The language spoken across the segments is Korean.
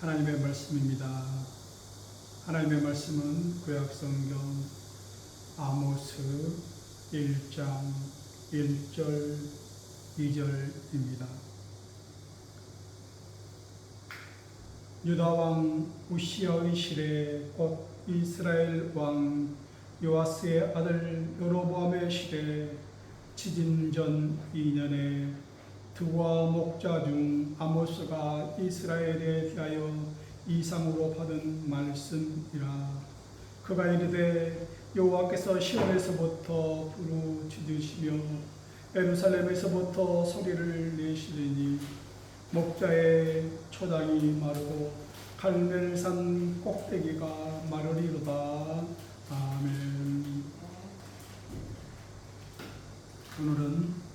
하나님의 말씀입니다. 하나님의 말씀은 구약성경 아모스 1장 1절 2절입니다. 유다왕 우시아의 시대 곧 이스라엘 왕 요아스의 아들 여로보암의 시대 지진전 2년에 두와 목자 중 아모스가 이스라엘에 대하여 이상으로 받은 말씀이라. 그가 이르되 여호와께서 시온에서부터 부르짖으시며 예루살렘에서부터 소리를 내시리니 목자의 초장이 마르고 갈멜산 꼭대기가 마르리로다. 아멘. 오늘은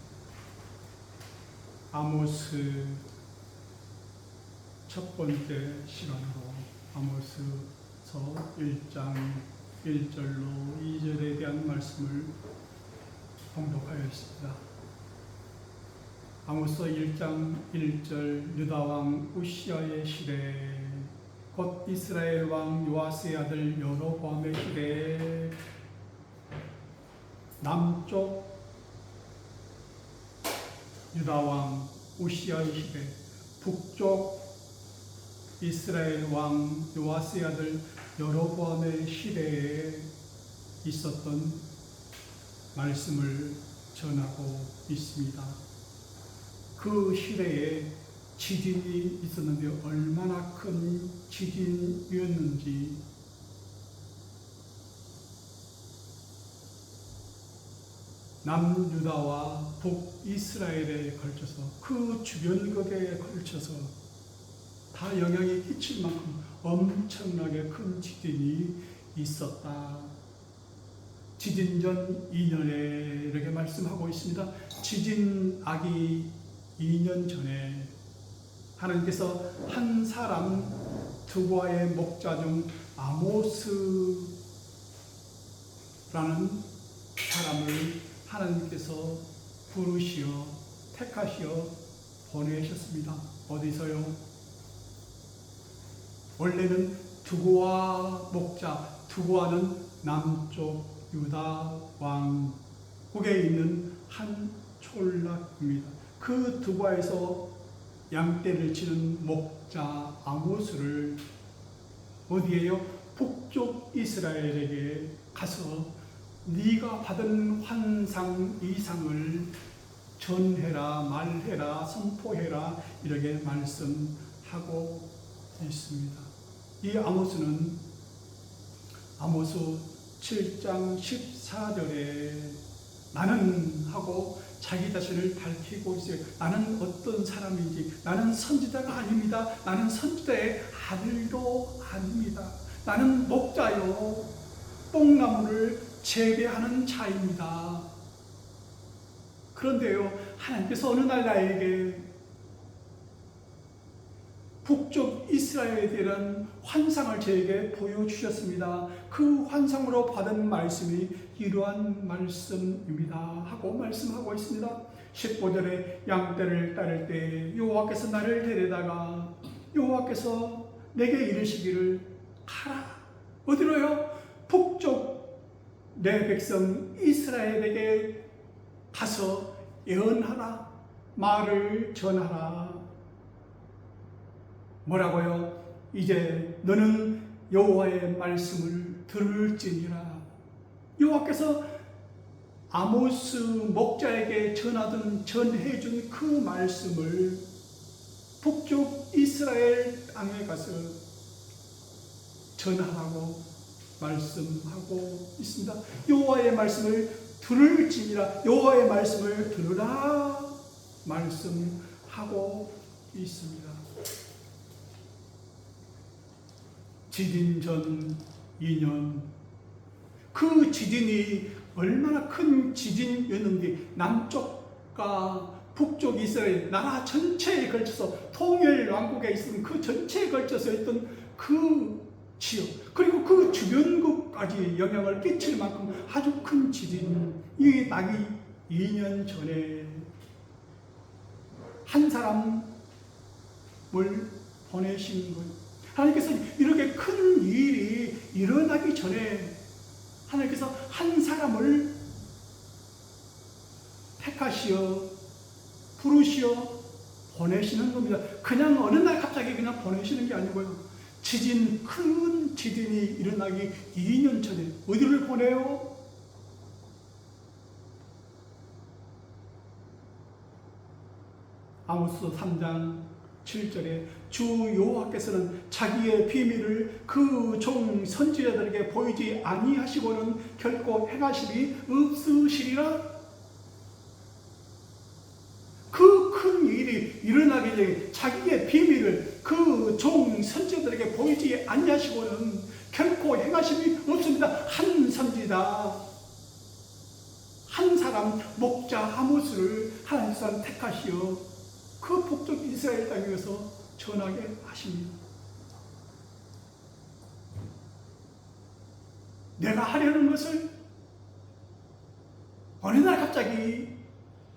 아모스 첫 번째 시간으로 아모스서 1장 1절로 2절에 대한 말씀을 봉독하였습니다. 아모스 1장 1절 유다왕 우시아의 시대 곧 이스라엘 왕 요아스의 아들 여로보암의 시대 남쪽 유다왕 우시아의 시대 북쪽 이스라엘 왕 요아스의 아들 여로보암의 시대에 있었던 말씀을 전하고 있습니다. 그 시대에 지진이 있었는데 얼마나 큰 지진이었는지 남유다와 북이스라엘에 걸쳐서 그 주변국에 걸쳐서 다 영향이 끼칠 만큼 엄청나게 큰 지진이 있었다. 지진전 2년에 이렇게 말씀하고 있습니다. 지진하기 2년 전에 하나님께서 한 사람 두고아의 목자 중 아모스라는 사람을 하나님께서 부르시어 택하시어 보내셨습니다. 어디서요? 원래는 두고아 목자, 두고아는 남쪽 유다 왕국에 있는 한 촌락입니다. 그 두고아에서 양떼를 치는 목자 아모스를 어디에요? 북쪽 이스라엘에게 가서 네가 받은 환상 이상을 전해라, 말해라, 선포해라 이렇게 말씀하고 있습니다. 이 아모스는 아모스 7장 14절에 나는 하고 자기 자신을 밝히고 있어요. 나는 어떤 사람인지, 나는 선지자가 아닙니다. 나는 선지자의 아들도 아닙니다. 나는 목자요, 뽕나무를 재배하는 자입니다. 그런데요, 하나님께서 어느 날 나에게 북쪽 이스라엘에 대한 환상을 저에게 보여주셨습니다. 그 환상으로 받은 말씀이 이러한 말씀입니다 하고 말씀하고 있습니다. 15절에 양떼를 따를 때 여호와께서 나를 데려다가 여호와께서 내게 이르시기를 가라. 어디로요? 북쪽 내 백성 이스라엘에게 가서 예언하라. 말을 전하라. 뭐라고요? 이제 너는 여호와의 말씀을 들을지니라. 여호와께서 아모스 목자에게 전해준 그 말씀을 북쪽 이스라엘 땅에 가서 전하라고 말씀하고 있습니다. 여호와의 말씀을 들을지니라. 여호와의 말씀을 들으라 말씀하고 있습니다. 지진 전 2년 그 지진이 얼마나 큰 지진이었는지 남쪽과 북쪽 이스라엘 나라 전체에 걸쳐서 통일 왕국에 있던 그 전체에 걸쳐서 있던 그 지역 그리고 그 주변국까지 영향을 끼칠 만큼 아주 큰 지진이 나기 2년 전에 한 사람을 보내신 거예요. 하나님께서 이렇게 큰 일이 일어나기 전에 하나님께서 한 사람을 택하시어 부르시어 보내시는 겁니다. 그냥 어느 날 갑자기 그냥 보내시는 게 아니고요. 큰 지진이 일어나기 2년 전에 어디를 보내요? 아모스 3장 7절에 주 여호와께서는 자기의 비밀을 그 종 선지자들에게 보이지 아니하시고는 결코 행하심이 없으시리라. 그 큰 일이 일어나기 전에 자기의 비밀을 그 종 선지자들에게 보이지 아니하시고는 결코 행하심이 없습니다. 한 선지자, 한 사람 목자 아모스를 하나님께서 택하시어 그 북쪽 이스라엘 땅에서 전하게 하십니다. 내가 하려는 것을 어느 날 갑자기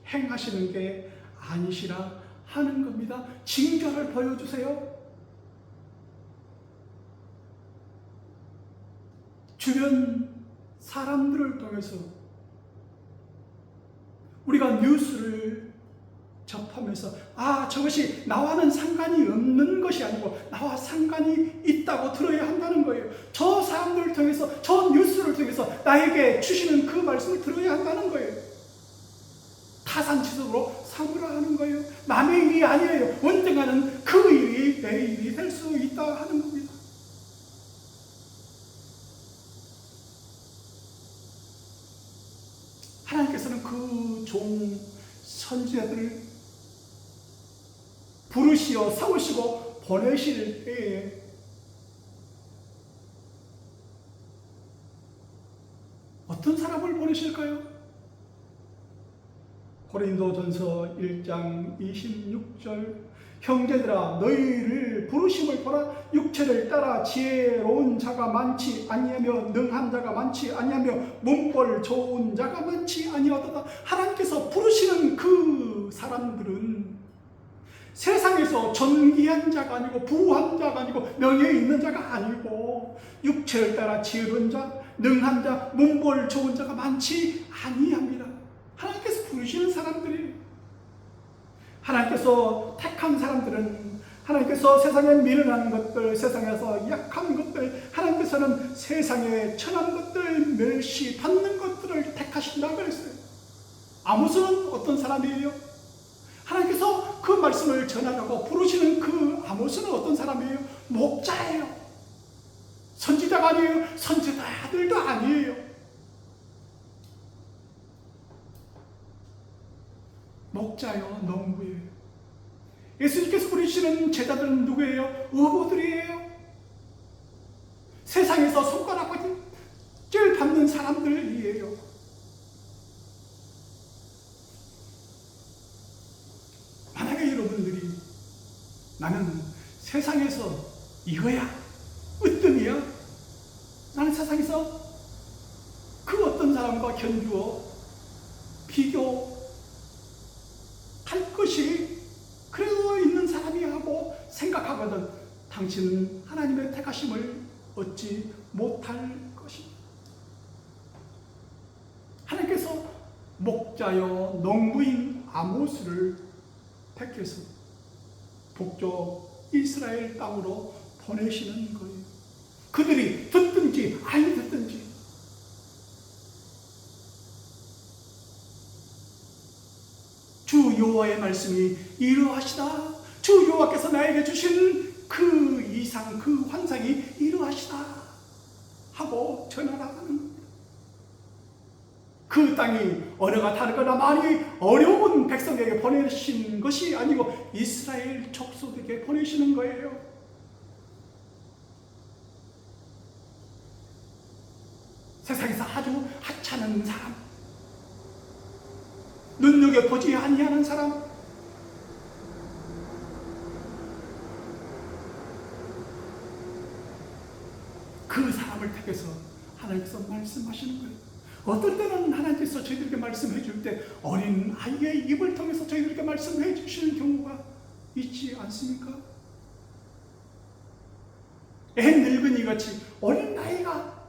행하시는 게 아니시라 하는 겁니다. 징조를 보여주세요. 주변 사람들을 통해서 우리가 뉴스를 접하면서 저것이 나와는 상관이 없는 것이 아니고 나와 상관이 있다고 들어야 한다는 거예요. 저 사람들을 통해서, 저 뉴스를 통해서 나에게 주시는 그 말씀을 들어야 한다는 거예요. 타산지석으로 삼으라 하는 거예요. 남의 일이 아니에요. 언젠가는 그 일이 내 일이 될 수 있다 하는 겁니다. 하나님께서는 그 종 선지자들을 부르시어 세우시고 보내실 때에 어떤 사람을 보내실까요? 고린도전서 1장 26절 형제들아 너희를 부르심을 보라. 육체를 따라 지혜로운 자가 많지 아니하며 능한 자가 많지 아니하며 문벌 좋은 자가 많지 아니하도다. 하나님께서 부르시는 그 사람들은 세상에서 존귀한 자가 아니고 부한 자가 아니고 명예 있는 자가 아니고 육체를 따라 지혜로운 자, 능한 자, 문벌 좋은 자가 많지 아니합니다. 하나님께서 부르시는 사람들이, 하나님께서 택한 사람들은 하나님께서 세상에 미련한 것들, 세상에서 약한 것들, 하나님께서는 세상에 천한 것들, 멸시 받는 것들을 택하신다고 그랬어요. 아모스는 어떤 사람이에요? 하나님께서 그 말씀을 전하려고 부르시는 그 아모스는 어떤 사람이에요? 목자예요. 선지자가 아니에요. 선지자들도 아니에요. 목자요, 농부예요. 예수님께서 부르시는 제자들은 누구예요? 어부들이에요. 세상에서 손가락질 받는 사람들이에요. 만약에 여러분들이 나는 세상에서 이거야, 으뜸이야, 나는 세상에서 그 어떤 사람과 견주어 비교 할 것이 그래도 있는 사람이 하고 생각하거든 당신은 하나님의 택하심을 얻지 못할 것입니다. 하나님께서 목자여 농부인 아모스를 택해서 북쪽 이스라엘 땅으로 보내시는 거예요. 그들이 듣든지 안 듣든지 주 여호와의 말씀이 이러하시다. 주 여호와께서 나에게 주신 그 이상, 그 환상이 이러하시다 하고 전하라는 겁니다. 그 땅이 언어가 다르거나 많이 어려운 백성에게 보내신 것이 아니고 이스라엘 족속에게 보내시는 거예요. 세상에서 아주 하찮은 사람, 눈여겨보지 아니하는 사람, 그 사람을 택해서 하나님께서 말씀하시는 거예요. 어떨 때는 하나님께서 저희들에게 말씀해 줄 때 어린 아이의 입을 통해서 저희들에게 말씀해 주시는 경우가 있지 않습니까? 애 늙은이 같이 어린 나이가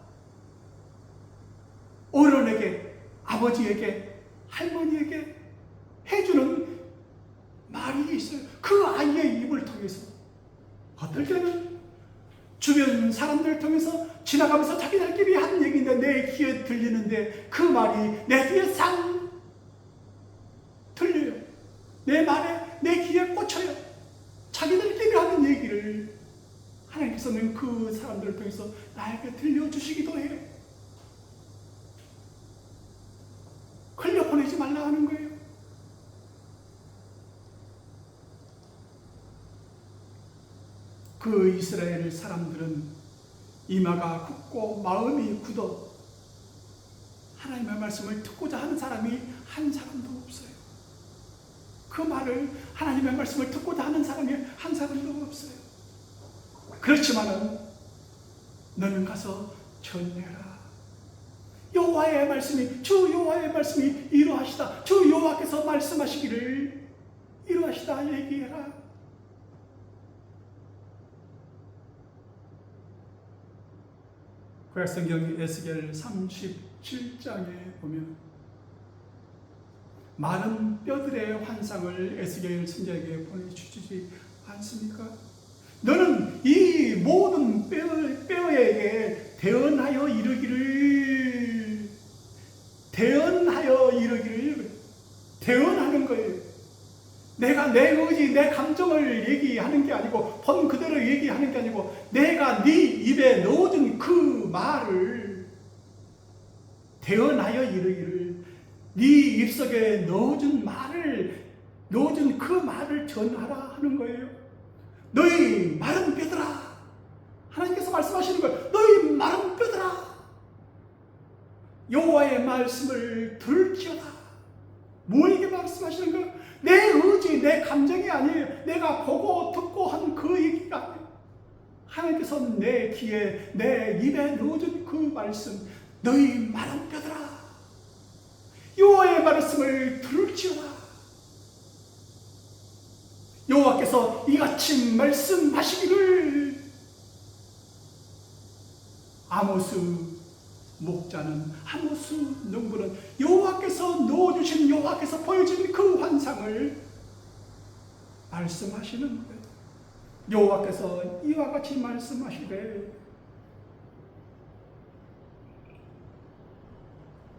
어른에게, 아버지에게, 할머니에게 해주는 말이 있어요. 그 아이의 입을 통해서. 어떨 때는 주변 사람들을 통해서 지나가면서 자기들끼리 한 얘기인데 내 귀에 들리는데 그 말이 내 귀에 상 들려요. 내 말에, 내 귀에 꽂혀요. 자기들끼리 하는 얘기를 하나님께서는 그 사람들을 통해서 나에게 들려주시기도 해요. 흘려보내지 말라 하는 거예요. 그 이스라엘 사람들은 이마가 굳고 마음이 굳어 하나님의 말씀을 듣고자 하는 사람이 한 사람도 없어요. 그 말을, 하나님의 말씀을 듣고자 하는 사람이 한 사람도 없어요. 그렇지만은 너는 가서 전해라. 여호와의 말씀이, 주 여호와의 말씀이 이러하시다. 주 여호와께서 말씀하시기를 이러하시다 얘기해라. 구약성경 에스겔 37장에 보면 많은 뼈들의 환상을 에스겔 선지자에게 보내주지 않습니까? 너는 이 모든 뼈에게 대언하여 이르기를, 대언하는 거예요. 내가 내 의지, 내 감정을 얘기하는 게 아니고, 본 그대로 얘기하는 게 아니고, 내가 네 입에 넣어준 그 말을 대언하여 이르기를, 네 입속에 넣어준 그 말을 전하라 하는 거예요. 너희 마른 뼈들아, 하나님께서 말씀하시는 거예요. 너희 마른 뼈들아, 여호와의 말씀을 들을지어다. 뭐에게 말씀하시는 거예요? 내 의지, 내 감정이 아니에요. 내가 보고 듣고 한 그 얘기가 아니에요. 하나님께서 내 귀에, 내 입에 넣어준 그 말씀, 너희 마른 뼈들아, 여호와의 말씀을 들을지어다. 여호와께서 이같이 말씀하시기를, 아모스 목자는, 아모스 농부는 여호와께서 넣어주신, 여호와께서 보여준 그 환상을 말씀하시는 거예요. 여호와께서 이와 같이 말씀하시되,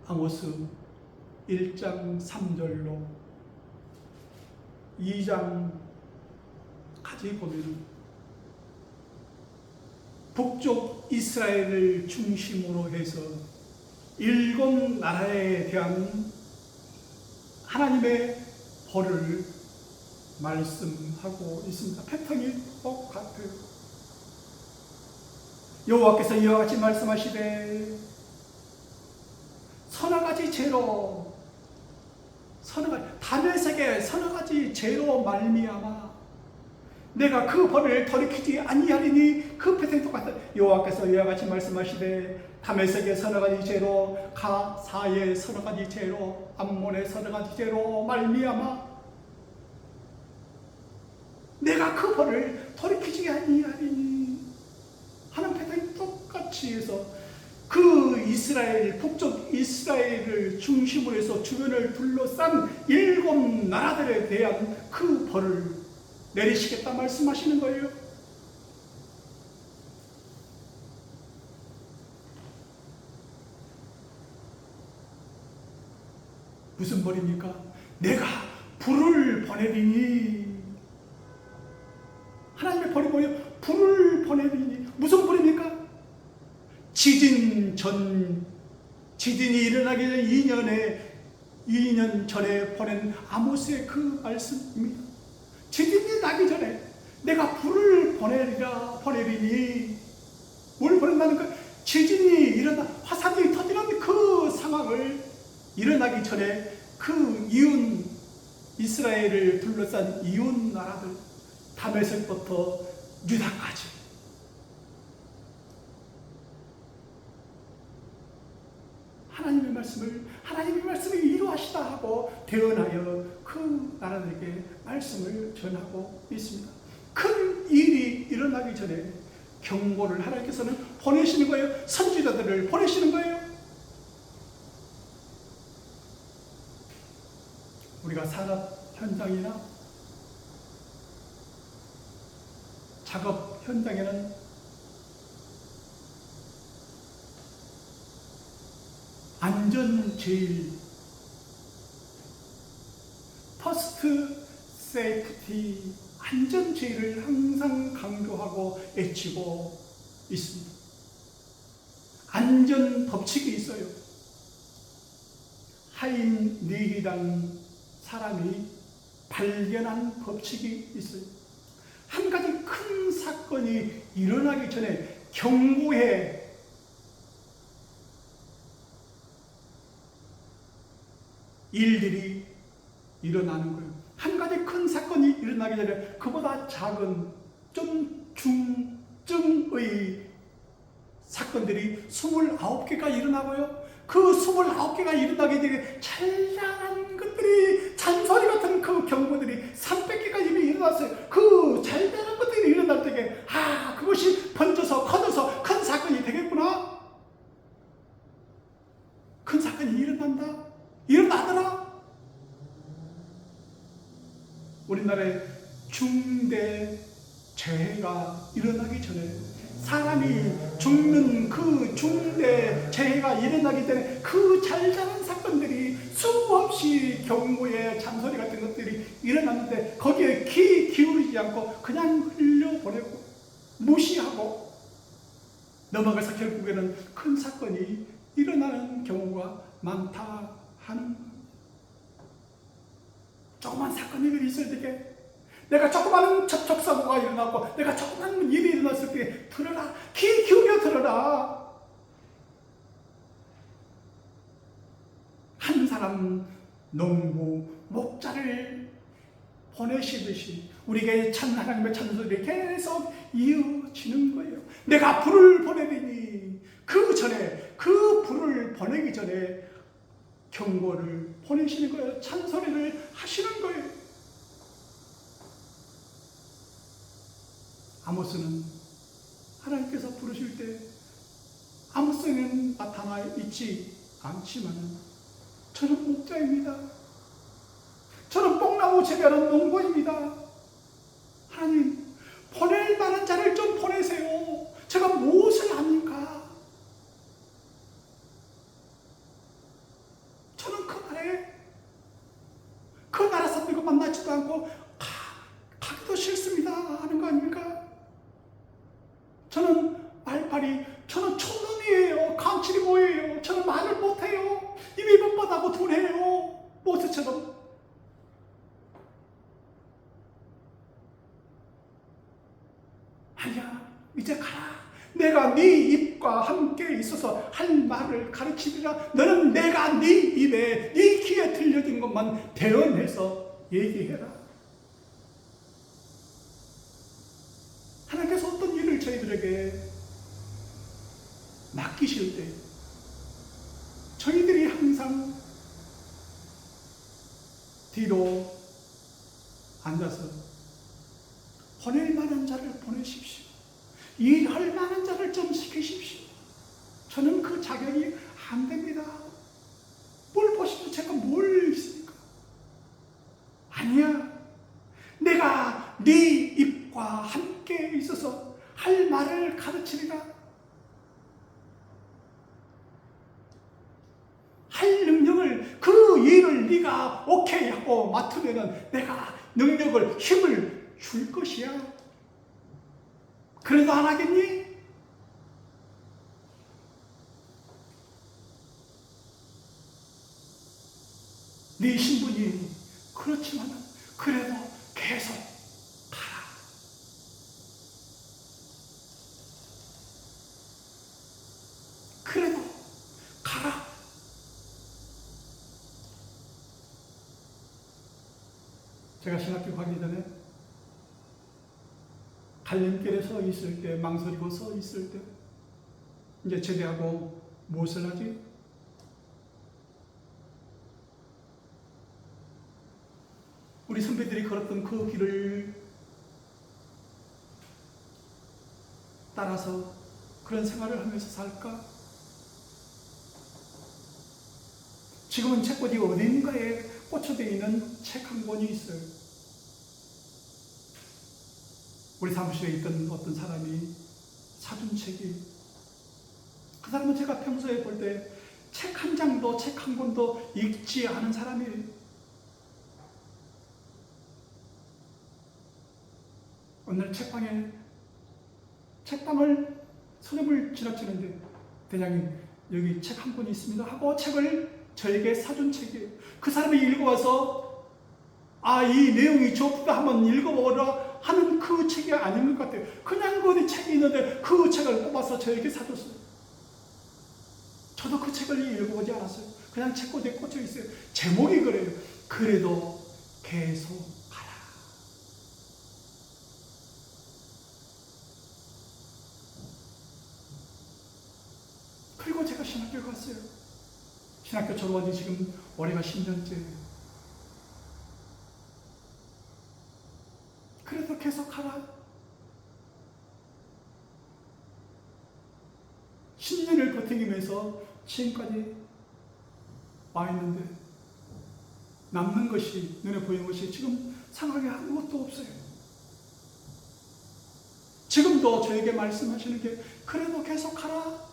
아모스 1장 3절로 2장까지 보면 북쪽 이스라엘을 중심으로 해서 7 나라에 대한 하나님의 벌을 말씀하고 있습니다. 패턴이 똑같아요. 여호와께서 이와 같이 말씀하시되, 서너 가지 죄로, 다메섹의 서너 가지 죄로 말미암아 내가 그 벌을 돌이키지 아니하리니, 그 패턴이 똑같아요. 여호와께서 이와 같이 말씀하시되, 다메섹의 서너 가지 죄로, 가사의 서너 가지 죄로, 암몬의 서너 가지 죄로 말미암아 내가 그 벌을 돌이키지 아니하리니 하는 패턴이 똑같이 해서, 그 이스라엘, 북쪽 이스라엘을 중심으로 해서 주변을 둘러싼 7 나라들에 대한 그 벌을 내리시겠다 말씀하시는 거예요. 무슨 벌입니까? 내가 불을 보내리니, 하나님의 벌이 뭐예요? 불을 보내리니. 무슨 불입니까? 지진이 일어나기 전에 2년 전에 보낸 아모스의 그 말씀입니다. 지진이 나기 전에 내가 불을 보내리니, 뭘 보낸다는 거? 지진이 일어나, 화산이 터지는 그 상황을 일어나기 전에 그 이웃 이스라엘을 둘러싼 이웃 나라들, 다메섹부터 유다까지 하나님의 말씀을 이루하시다 하고 대언하여 그 나라들에게 말씀을 전하고 있습니다. 큰 일이 일어나기 전에 경고를 하나님께서는 보내시는 거예요. 선지자들을 보내시는 거예요. 우리가 산업 현장이나 작업 현장에는 안전 제일, 퍼스트 세이프티, 안전 제일을 항상 강조하고 외치고 있습니다. 안전 법칙이 있어요. 하임 니히당 사람이 발견한 법칙이 있어요. 한 가지 큰 사건이 일어나기 전에 경고해 일들이 일어나는 거예요. 한 가지 큰 사건이 일어나기 전에 그보다 작은 좀 중증의 사건들이 29개가 일어나고요. 그 29개가 일어나게 되게 잘잘한 것들이, 잔소리 같은 그 경고들이 300개가 이미 일어났어요. 그 잘잘한 것들이 일어날 때에 그것이 번져서 커져서 큰 사건이 되겠구나. 큰 사건이 일어나더라. 우리나라에 중대 재해가 일어나기 전에, 사람이 죽는 그 중대 재해가 일어나기 전에 그 잘잘한 사건들이 수없이 경고의 잔소리 같은 것들이 일어났는데 거기에 귀 기울이지 않고 그냥 흘려보내고 무시하고 넘어가서 결국에는 큰 사건이 일어나는 경우가 많다 하는, 조그만 사건이 있을 때에 내가 조그마한 접촉사고가 일어나고 내가 조그마한 일이 일어났을 때 들어라, 귀 기울여 들어라. 한 사람 농부 목자를 보내시듯이 우리에게 하나님의 찬송이 계속 이어지는 거예요. 내가 불을 보내리니 그 전에, 그 불을 보내기 전에 경고를 보내시는 거예요. 찬소리를 하시는 거예요. 아모스는 하나님께서 부르실 때 아모스는 나타나 있지 않지만 저는 목자입니다. 저는 뽕나무 재배하는 농부입니다. 하나님, 보낼 만한 자를 좀 보내세요. 제가 무엇을 합니까? 저는 그 나라 사람들과 만나지도 않고 가기도 싫습니다 하는 거 아닙니까? 저는 말빨이, 저는 촌놈이에요. 간칠이 뭐예요? 저는 말을 못해요. 입이 뻣뻣하고 둔해요. 모세처럼. 아니야, 이제 가라. 내가 네 입과 함께 있어서 할 말을 가르치리라. 너는 내가 네 입에, 네 귀에 들려진 것만 대언해서 얘기해라. 하나님께서 어떤 일을 저희들에게 맡기실 때 저희들이 항상 뒤로 앉아서 보낼 만한 자를 보내십시오. 일할 만한 자를 좀 시키십시오. 저는 그 자격이 안 됩니다. 뭘 보십시오. 제가 뭘 있습니까? 아니야. 내가 네 입과 함께 있어서 할 말을 가르치리라. 할 능력을, 그 일을 네가 오케이 하고 맡으면은 내가 능력을, 힘을 줄 것이야. 그래도 안 하겠니? 네 신분이 그렇지만 그래도 계속 가라. 그래도 가라. 제가 신학교 가기 전에 갈림길에 서 있을 때, 망설이고 서 있을 때, 이제 제대하고 무엇을 하지? 우리 선배들이 걸었던 그 길을 따라서 그런 생활을 하면서 살까? 지금은 책꽂이 어딘가에 꽂혀져 있는 책 한 권이 있어요. 우리 사무실에 있던 어떤 사람이 사준 책이, 그 사람은 제가 평소에 볼 때 책 한 장도 책 한 권도 읽지 않은 사람이에요. 어느 날 책방을 서점을 지나치는데 대장님 여기 책 한 권이 있습니다 하고 책을 저에게 사준 책이에요. 그 사람이 읽어와서 이 내용이 좋구나 한번 읽어보라 하는 그 책이 아닌 것 같아요. 그냥 그 어디 책이 있는데 그 책을 뽑아서 저에게 사줬어요. 저도 그 책을 읽어보지 않았어요. 그냥 책꽂이에 꽂혀 있어요. 제목이 그래요. 그래도 계속 가라. 그리고 제가 신학교에 갔어요. 신학교 졸업한 지 지금 올해가 10년째예요. 그래도 계속 가라. 10년을 버티면서 지금까지 와 있는데 남는 것이, 눈에 보이는 것이 지금 상하게 아무것도 없어요. 지금도 저에게 말씀하시는 게 그래도 계속 가라.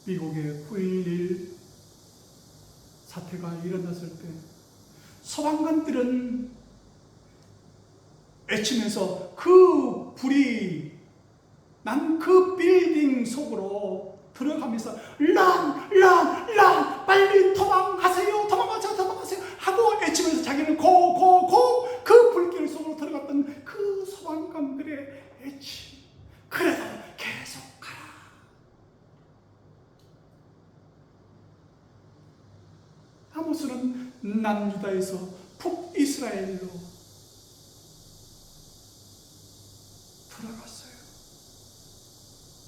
미국의 9.11 사태가 일어났을 때 소방관들은 외치면서 그 불이 난 그 빌딩 속으로 들어가면서 란 빨리 도망가세요 하고 외치면서 자기는 고 그 불길 속으로 들어갔던 그 소방관들의 외침, 그래도 계속 가라. 아모스는 남유다에서 북이스라엘로 돌아갔어요.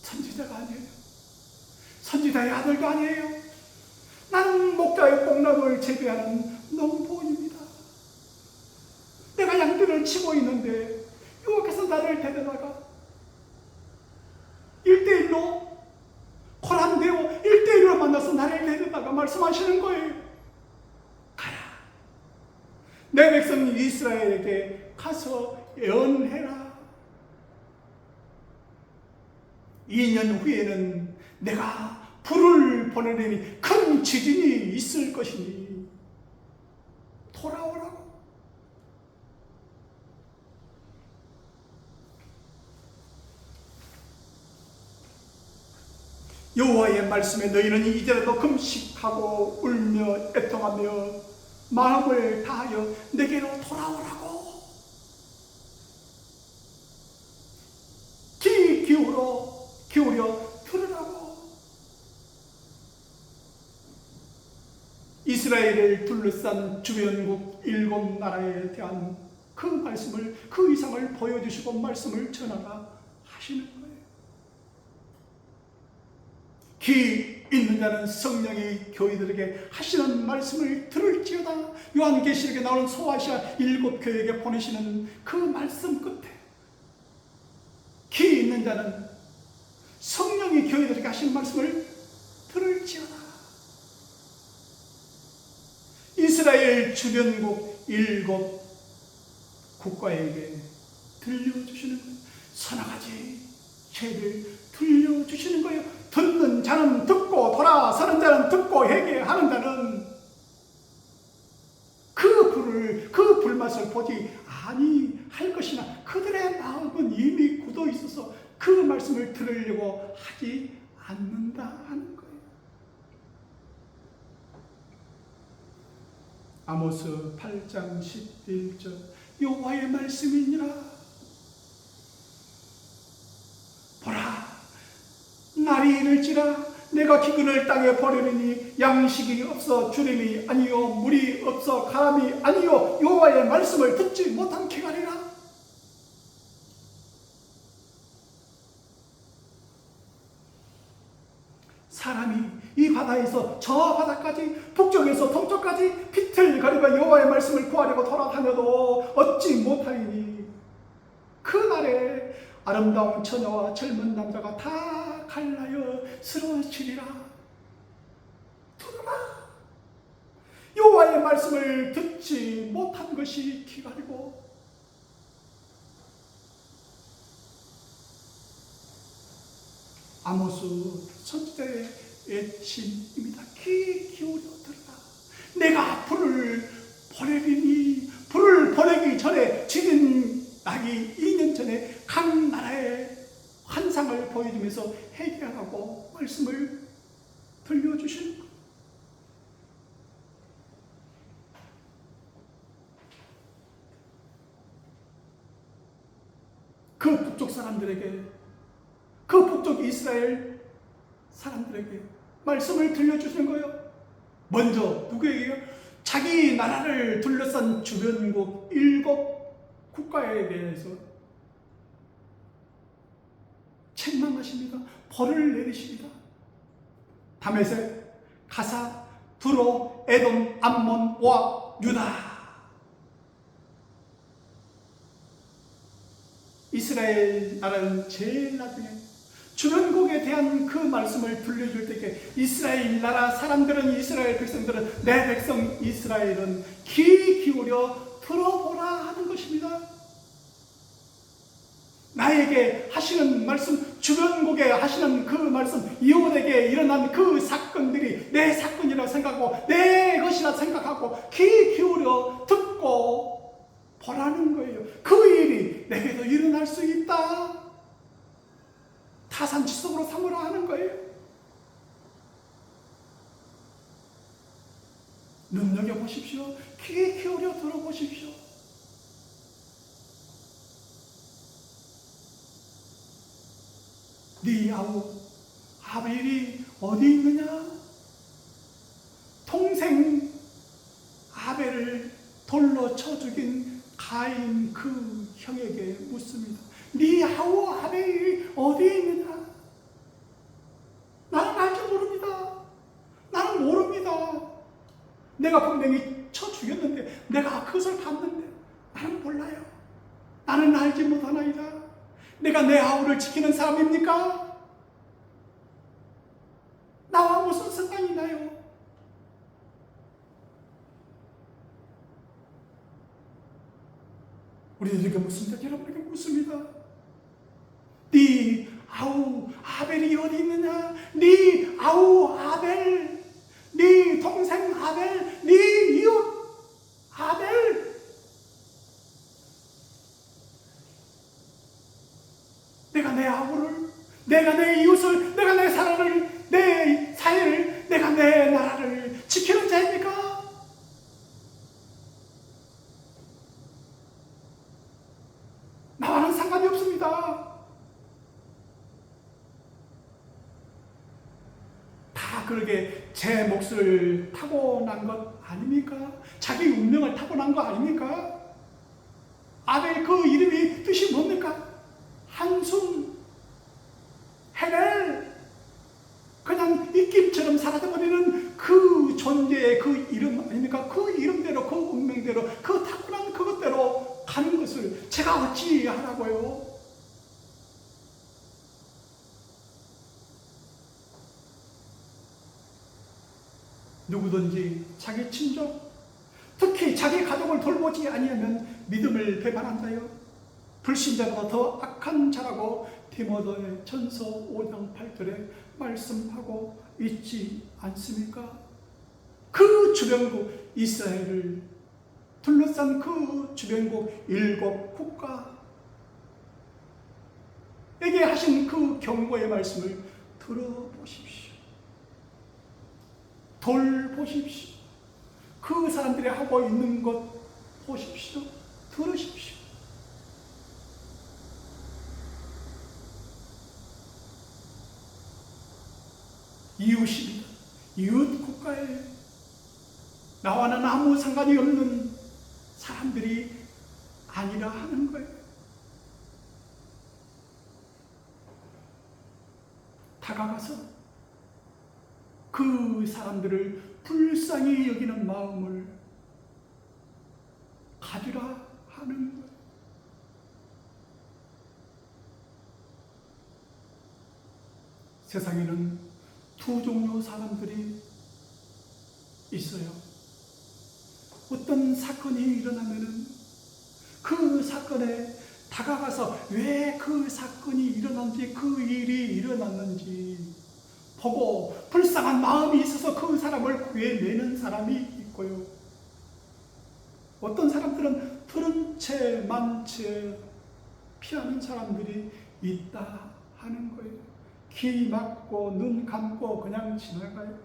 선지자가 아니에요. 선지자의 아들도 아니에요. 나는 목자의 뽕나무를 재배하는 농부입니다. 내가 양들을 치고 있는데 여호와께서 나를 데려다가 1대1로 고란되어 1대1로 만나서 나를 데려다가 말씀하시는 거예요. 가라. 내 백성 이스라엘에게 가서 예언해라. 2년 후에는 내가 불을 보내려니 큰 지진이 있을 것이니 돌아오라고. 여호와의 말씀에 너희는 이제라도 금식하고 울며 애통하며 마음을 다하여 내게로 돌아오라고. 귀 기울여 들으라고. 이스라엘을 둘러싼 주변국 7나라에 대한 그 말씀을, 그 이상을 보여주시고 말씀을 전하라 하시는 거예요. 귀 있는 자는 성령이 교회들에게 하시는 말씀을 들을지어다. 요한계시록에 나오는 소아시아 7교회에게 보내시는 그 말씀 끝에 귀 있는 자는 성령이 교회들에게 하시는 말씀을 들을지어다. 이스라엘 주변국 7 국가에게 들려주시는 거예요. 서너 가지 죄를 들려주시는 거예요. 듣는 자는 듣고 돌아서는 자는 듣고 회개하는 자는 그 불맛을 보지 아니할 것이나 그들의 마음은 이미 굳어 있어서 그 말씀을 들으려고 하지 않는다 하는 거예요. 아모스 8장 11절 여호와의 말씀이니라. 보라, 날이 이를지라 내가 기근을 땅에 버리느니 양식이 없어 주림이 아니요 물이 없어 가람이 아니요 여호와의 말씀을 듣지 못한 개가리라. 사람이 이 바다에서 저 바다까지, 북쪽에서 동쪽까지 비틀거리고 여호와의 말씀을 구하려고 돌아다녀도 얻지 못하리니 그날에 아름다운 처녀와 젊은 남자가 다 갈라여 쓰러지리라. 두려라. 여호와의 말씀을 듣지 못한 것이 기갈이고 아모스 선지자의 애침입니다. 귀 기울여 들으라. 내가 불을 보내리니, 불을 보내기 전에 지진 나기 2년 전에 각 나라의 환상을 보여주면서 해결하고 말씀을 들려주시는 것. 그 북쪽 사람들에게, 그 북쪽 이스라엘 사람들에게 말씀을 들려주시는 거예요. 먼저 누구에게요? 자기 나라를 둘러싼 주변국 7 국가에 대해서 책망하십니다. 벌을 내리십니다. 다메섹, 가사, 두로, 에돔, 암몬, 모압, 유다. 이스라엘 나라는 제일 나중에 주변국에 대한 그 말씀을 들려줄 때에 이스라엘 나라 사람들은, 이스라엘 백성들은, 내 백성 이스라엘은 귀 기울여 들어보라 하는 것입니다. 나에게 하시는 말씀, 주변국에 하시는 그 말씀, 이웃에게 일어난 그 사건들이 내 사건이라 생각하고 내 것이라 생각하고 귀 기울여 듣고 보라는 거예요. 그 일이 내게도 일어날 수 있다. 타산지석으로 삼으라 하는 거예요. 눈여겨보십시오. 귀 기울여 들어보십시오. 네 아우 아벨이 어디 있느냐? 동생 아벨을 돌로 쳐 죽인 가인 그 형에게 묻습니다. 네 아우 아벨이 어디 있느냐? 나는 알지 모릅니다. 나는 모릅니다. 내가 분명히 쳐 죽였는데, 내가 그것을 봤는데 나는 몰라요. 나는 알지 못하나이다. 내가 내 아우를 지키는 사람입니까? 나와 무슨 상관이 나요? 우리들에게 묻습니다. 여러분에게 묻습니다. 네 아우 아벨이 어디 있느냐? 네 아우 아벨, 네 동생 아벨, 네 이웃 아벨, 내가 내 아우를, 내가 내 이웃을, 내가 내 사람을, 내 사회를, 내가 내 나라를 지키는 자입니까? 나와는 상관이 없습니다. 다 그러게 제 몫을 타고난 것 아닙니까? 자기 운명을 타고난 거 아닙니까? 아벨 그 이름이 뜻이 뭡니까? 한숨, 헤렐, 그냥 입김처럼 사라져버리는 그 존재의 그 이름 아닙니까? 그 이름대로, 그 운명대로, 그 타고난 그것대로 가는 것을 제가 어찌 하라고요? 누구든지 자기 친족, 특히 자기 가족을 돌보지 아니하면 믿음을 배반한다요. 불신자보다 더 악한 자라고 디모데 전서 5장 8절에 말씀하고 있지 않습니까? 그 주변국 이스라엘을 둘러싼 그 주변국 7 국가에게 하신 그 경고의 말씀을 들어보십시오. 돌보십시오. 그 사람들이 하고 있는 것 보십시오. 들으십시오. 이웃입니다. 이웃 국가에 나와는 아무 상관이 없는 사람들이 아니라 하는 거예요. 다가가서 그 사람들을 불쌍히 여기는 마음을 가지라 하는 거예요. 세상에는 두 종류 사람들이 있어요. 어떤 사건이 일어나면은 그 사건에 다가가서 왜 그 사건이 일어났는지, 그 일이 일어났는지 보고 불쌍한 마음이 있어서 그 사람을 구해내는 사람이 있고요. 어떤 사람들은 들은 채 만 채 피하는 사람들이 있다 하는 거예요. 귀 막고 눈 감고 그냥 지나가요.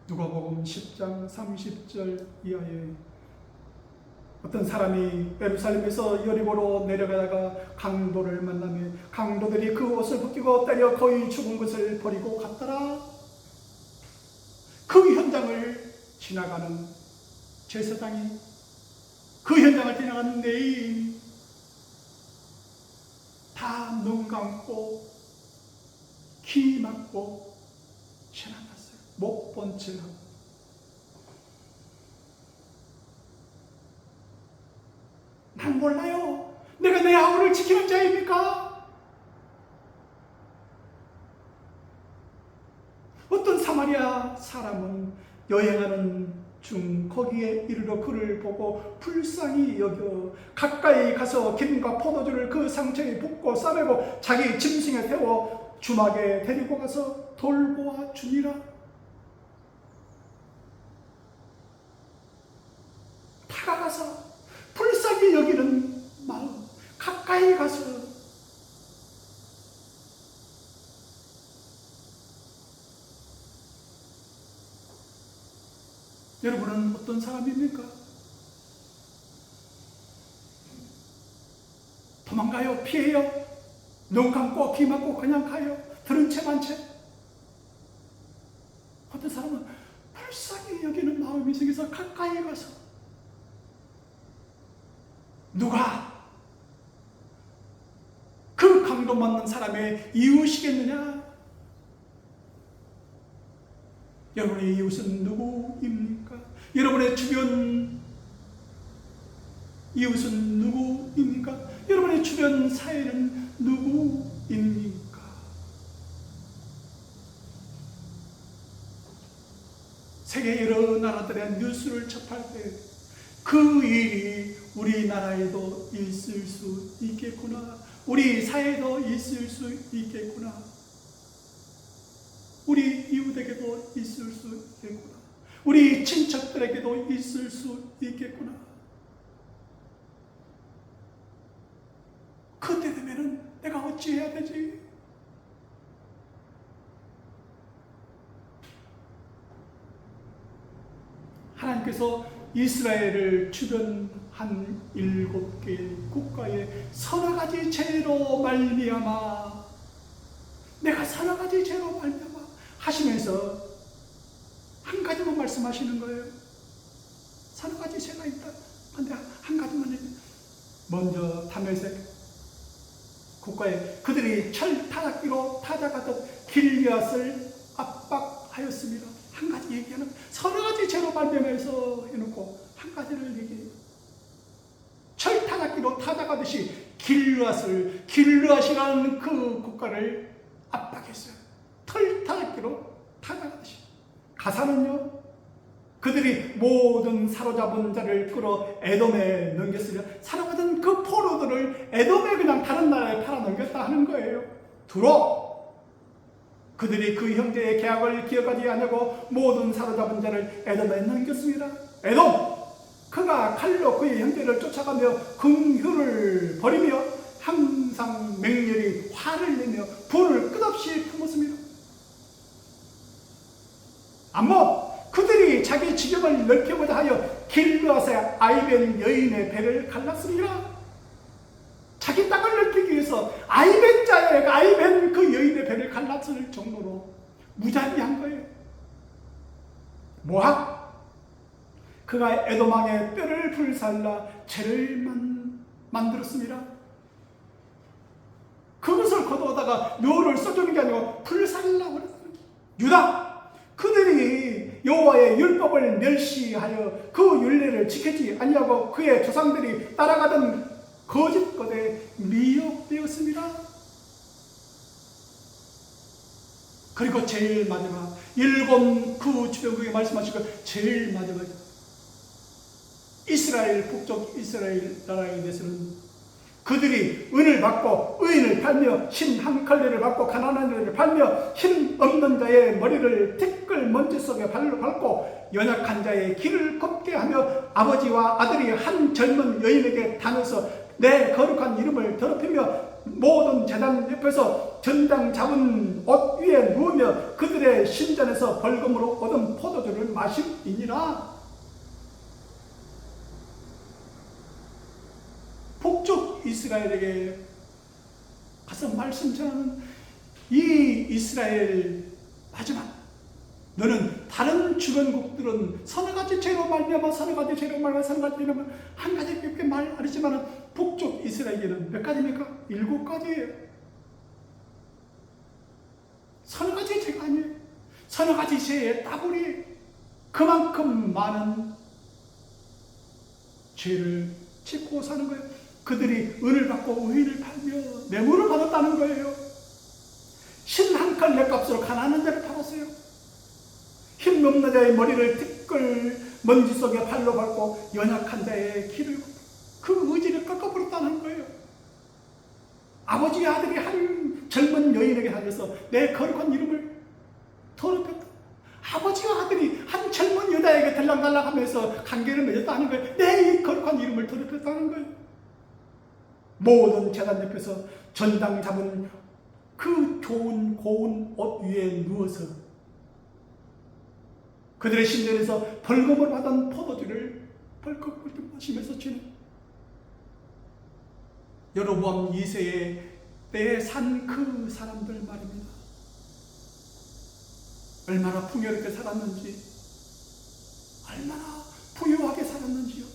누가복음 10장 30절 이하에 어떤 사람이 예루살렘에서 여리고로 내려가다가 강도를 만나며 강도들이 그 옷을 벗기고 때려 거의 죽은 것을 버리고 갔더라. 그 현장을 지나가는 제사장이, 그 현장을 지나가는 내인 다 눈 감고 귀 막고 지나갔어요. 못 본 채로. 난 몰라요. 내가 내 아우를 지키는 자입니까? 어떤 사마리아 사람은 여행하는 중 거기에 이르러 그를 보고 불쌍히 여겨 가까이 가서 기름과 포도주를 그 상처에 붓고 싸매고 자기 짐승에 태워 주막에 데리고 가서 돌보아 주니라. 다가가서 불쌍히 여기는 마음, 가까이 가서 여러분은 어떤 사람입니까? 도망가요? 피해요? 눈 감고 귀 막고 그냥 가요? 들은 채 만 채? 어떤 사람은 불쌍히 여기는 마음이 생겨서 가까이 가서 누가 그 강도 맞는 사람의 이웃이겠느냐? 여러분의 이웃은 누구입니까? 여러분의 주변 이웃은 누구입니까? 여러분의 주변 사회는 누구입니까? 세계 여러 나라들의 뉴스를 접할 때 그 일이 우리나라에도 있을 수 있겠구나. 우리 사회에도 있을 수 있겠구나. 우리 이웃에게도 있을 수 있겠구나. 우리 친척들에게도 있을 수 있겠구나. 그때 되면은 내가 어찌해야 되지? 하나님께서 이스라엘을 주변 한 7개 국가의 서너 가지 죄로 말미암아 내가 서너 가지 죄로 말미암아 하시면서 한 가지만 말씀하시는 거예요. 서너 가지 죄가 있다. 근데 한 가지만 해요. 먼저 다메섹 국가에 그들이 철타락기로 타작하듯 길리앗을 압박하였습니다. 한 가지 얘기하는 서너 가지 죄로 말미암아서 해놓고 한 가지를 얘기해요. 철타작기로 타작하듯이 길르앗이라는 그 국가를 압박했어요. 털타작기로 타작하듯이. 가사는요, 그들이 모든 사로잡은 자를 끌어 에돔에 넘겼으며 사로잡은 그 포로들을 에돔에 그냥 다른 나라에 팔아넘겼다 하는 거예요. 두로 그들이 그 형제의 계약을 기억하지 않냐고 모든 사로잡은 자를 에돔에 넘겼습니다. 에돔, 그가 칼로 그의 형제를 쫓아가며 긍휼을 버리며 항상 맹렬히 화를 내며 불을 끝없이 품었습니다. 암몬, 그들이 자기 지경을 넓혀보자 하여 길르앗의 아이벤 여인의 배를 갈랐습니다. 자기 땅을 넓히기 위해서 아이벤 그 여인의 배를 갈랐을 정도로 무자비한 거예요. 모압, 그가 에돔 왕의 뼈를 불살라 죄를 만들었습니다. 그것을 거두다가 묘를 써주는 게 아니고 불살라고 그랬어요. 유다, 그들이 여호와의 율법을 멸시하여 그 율례를 지키지 아니하고 그의 조상들이 따라가던 거짓 것에 미혹되었습니다. 그리고 제일 마지막 일곱 그 주변국에 말씀하시고 제일 마지막 이스라엘, 북쪽 이스라엘 나라에 대해서는 그들이 은을 받고 의인을 팔며 흰 한 칼레를 받고 가난한 자를 팔며 힘 없는 자의 머리를 티끌 먼지 속에 발로 밟고 연약한 자의 길을 걷게 하며 아버지와 아들이 한 젊은 여인에게 다녀서 내 거룩한 이름을 더럽히며 모든 제단 옆에서 전당 잡은 옷 위에 누우며 그들의 신전에서 벌금으로 얻은 포도주를 마심이니라. 북쪽 이스라엘에게 가서 말씀 전하는 이 이스라엘 마지막, 너는 다른 주변국들은 서너 가지 죄로 말미암아 서너 가지 죄로 말미암아 서너 가지 죄로 말미암아 한 가지 이렇게 말하지만 북쪽 이스라엘에는 몇 가지입니까? 7가지예요. 서너 가지 죄가 아니에요. 서너 가지 죄의 따블이 그만큼 많은 죄를 짓고 사는 거예요. 그들이 은을 받고 의인을 팔며 뇌물을 받았다는 거예요. 신 한 칼 내 값으로 가난한 자를 팔았어요. 힘없는 자의 머리를 티끌 먼지 속에 발로 밟고 연약한 자의 길을 그 의지를 꺾어버렸다는 거예요. 아버지의 아들이 한 젊은 여인에게 달려서 내 거룩한 이름을 더럽혔다. 아버지와 아들이 한 젊은 여자에게 들락달락하면서 관계를 맺었다는 거예요. 내 거룩한 이름을 더럽혔다는 거예요. 모든 제단 옆에서 전당 잡은 그 좋은 고운 옷 위에 누워서 그들의 신전에서 벌금을 받은 포도주를 벌컥벌컥 마시면서 지내 여로보암 2세의 때에 산 그 사람들 말입니다. 얼마나 풍요롭게 살았는지, 얼마나 부유하게 살았는지요.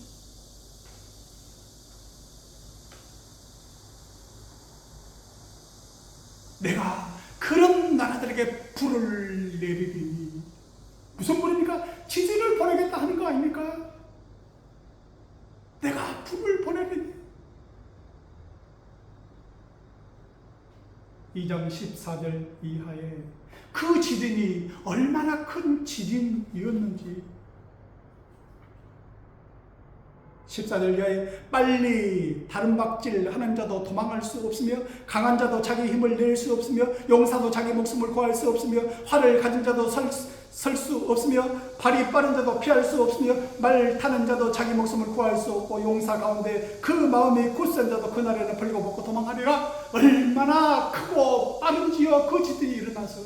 내가 그런 나라들에게 불을 내리리니, 무슨 불입니까? 지진을 보내겠다 하는 거 아닙니까? 내가 불을 보내리니. 2장 14절 이하에 그 지진이 얼마나 큰 지진이었는지 14절 이하에 빨리 다름박질 하는 자도 도망할 수 없으며 강한 자도 자기 힘을 낼 수 없으며 용사도 자기 목숨을 구할 수 없으며 활을 가진 자도 설 수 없으며 발이 빠른 자도 피할 수 없으며 말 타는 자도 자기 목숨을 구할 수 없고 용사 가운데 그 마음이 굳센 자도 그날에는 벌거벗고 도망하리라. 얼마나 크고 빠른지요 그 지진이 일어나서.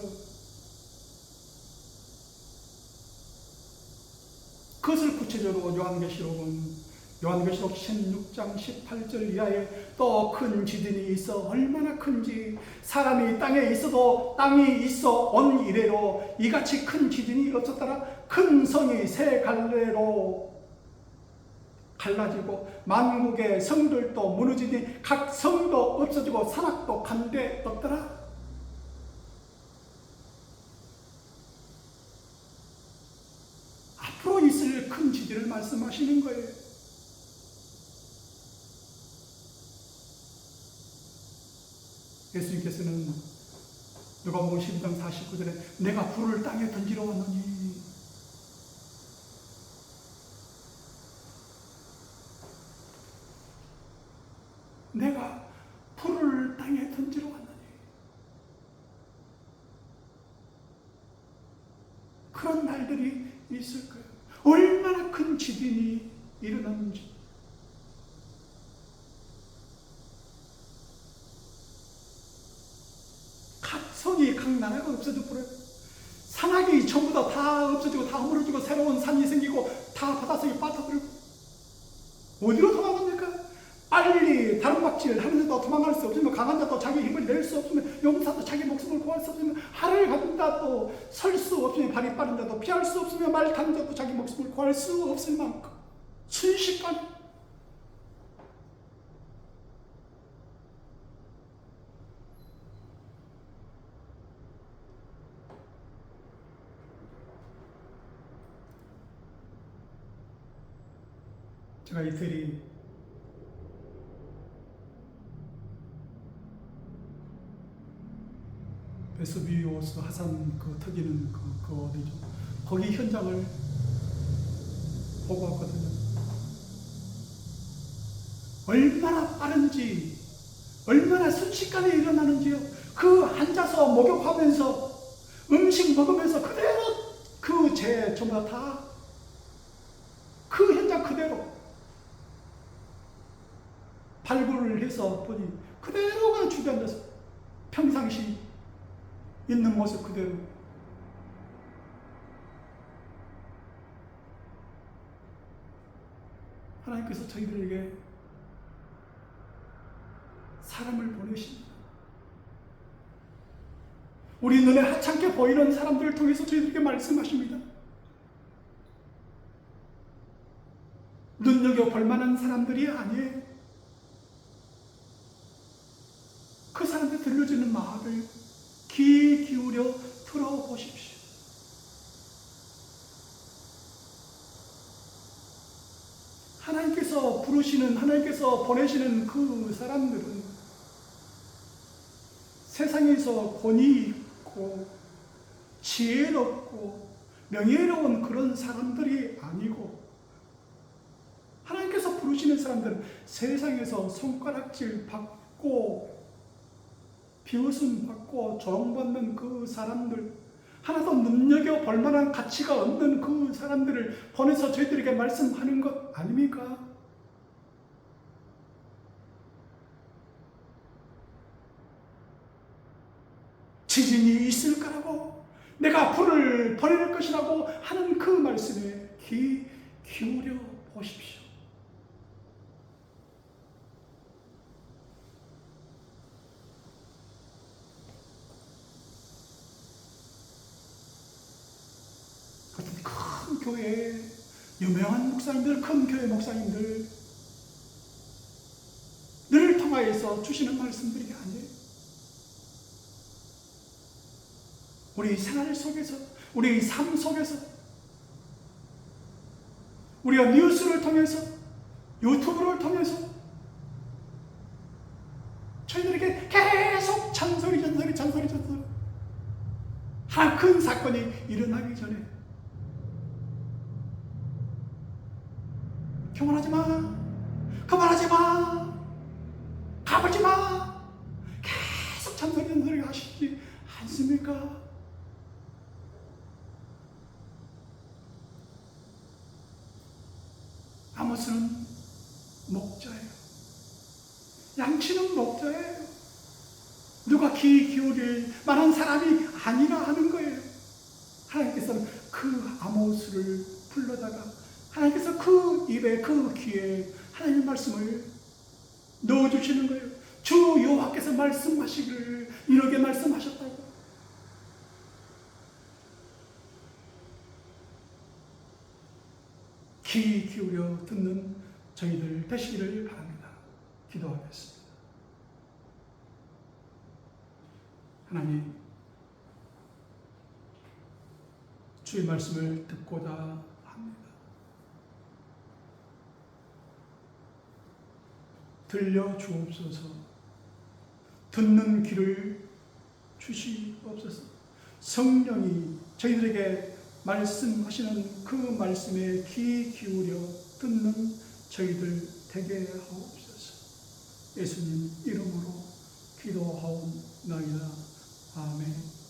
그것을 구체적으로 요한계시록 16장 18절 이하에 또 큰 지진이 있어 얼마나 큰지 사람이 땅에 있어도 땅이 있어 온 이래로 이같이 큰 지진이 없었더라. 큰 성이 세 갈래로 갈라지고 만국의 성들도 무너지니 각 성도 없어지고 산악도 간데 없더라. 앞으로 있을 큰 지진을 말씀하시는 거예요. 예수님께서는 누가복음 12장 49절에 내가 불을 땅에 던지러 왔노니 내가 불을 땅에 던지러 왔노니 그런 날들이 있을 거예요. 얼마나 큰 지진이 일어났는지. 성이 각 나라가 없어져 버려요. 산악이 전부 다 없어지고 다 허물어지고 새로운 산이 생기고 다 바닷속에 빠져버리고 어디로 도망갑니까? 빨리 다름박질 하면서도 도망갈 수 없으면 강한 자도 자기 힘을 낼 수 없으면 용사도 자기 목숨을 구할 수 없으면 활을 가진 자도 설 수 없으면 발이 빠른 자도 피할 수 없으면 말 타는 자도 자기 목숨을 구할 수 없을 만큼 순식간에 제가 이태리 베수비우스 화산 터지는 그 어디죠? 거기 현장을 보고 왔거든요. 얼마나 빠른지, 얼마나 순식간에 일어나는지요. 그 앉아서 목욕하면서 음식 먹으면서 그대로 그 전부 다 그 현장 그대로 발굴을 해서 보니 그대로가 주변에서 평상시 있는 모습 그대로. 하나님께서 저희들에게 사람을 보내십니다. 우리 눈에 하찮게 보이는 사람들을 통해서 저희들에게 말씀하십니다. 눈여겨볼 만한 사람들이 아니에요. 그 사람들 들려주는 말을 귀 기울여 들어보십시오. 하나님께서 부르시는, 하나님께서 보내시는 그 사람들은 세상에서 권위 있고 지혜롭고 명예로운 그런 사람들이 아니고, 하나님께서 부르시는 사람들은 세상에서 손가락질 받고 비웃음 받고 조롱받는 그 사람들, 하나도 눈여겨볼 만한 가치가 없는 그 사람들을 보내서 저희들에게 말씀하는 것 아닙니까? 지진이 있을 거라고, 내가 불을 버릴 것이라고 하는 그 말씀에 귀 기울여 보십시오. 큰 교회, 유명한 목사님들, 큰 교회 목사님들 늘 통하여서 주시는 말씀들이 아니에요. 우리 생활 속에서, 우리 삶 속에서, 우리가 뉴스를 통해서, 유튜브를 통해서 저희들에게 계속 잔소리 하나 큰 사건이 일어나기 전에 교만하지 마, 그만하지 마, 가보지 마, 계속 잔소리 하시지 않습니까? 아모스는 목자예요. 양치는 목자예요. 누가 귀 기울일 만한 사람이 아니라 하는 거예요. 하나님께서는 그 아모스를 불러다가 하나님께서 그 입에, 그 귀에 하나님의 말씀을 넣어주시는 거예요. 주 여호와께서 말씀하시기를 이렇게 말씀하셨다고. 귀 기울여 듣는 저희들 되시기를 바랍니다. 기도하겠습니다. 하나님, 주의 말씀을 듣고자 합니다. 들려 주옵소서. 듣는 귀를 주시옵소서. 성령이 저희들에게 말씀하시는 그 말씀에 귀 기울여 듣는 저희들 되게 하옵소서. 예수님 이름으로 기도하옵나이다. 아멘.